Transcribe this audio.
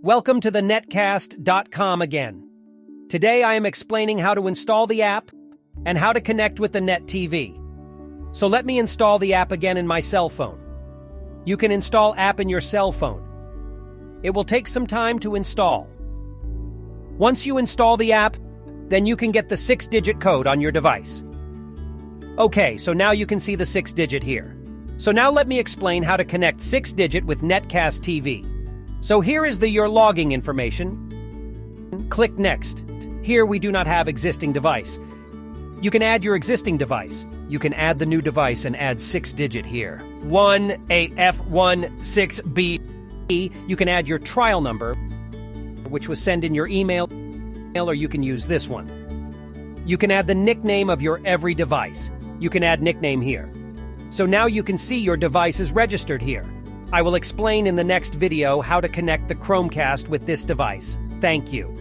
Welcome to the Netcast.com again. Today I am explaining how to install the app and how to connect with the Net TV. So let me install the app again in my cell phone. You can install app in your cell phone. It will take some time to install. Once you install the app, then you can get the 6-digit code on your device. Okay, so now you can see the 6-digit here. So now let me explain how to connect 6-digit with Netcast TV. So here is your logging information. Click Next. Here we do not have existing device. You can add your existing device. You can add the new device and add 6-digit here. 1AF16B. You can add your trial number, which was sent in your email, or you can use this one. You can add the nickname of your every device. You can add nickname here. So now you can see your device is registered here. I will explain in the next video how to connect the Chromecast with this device. Thank you.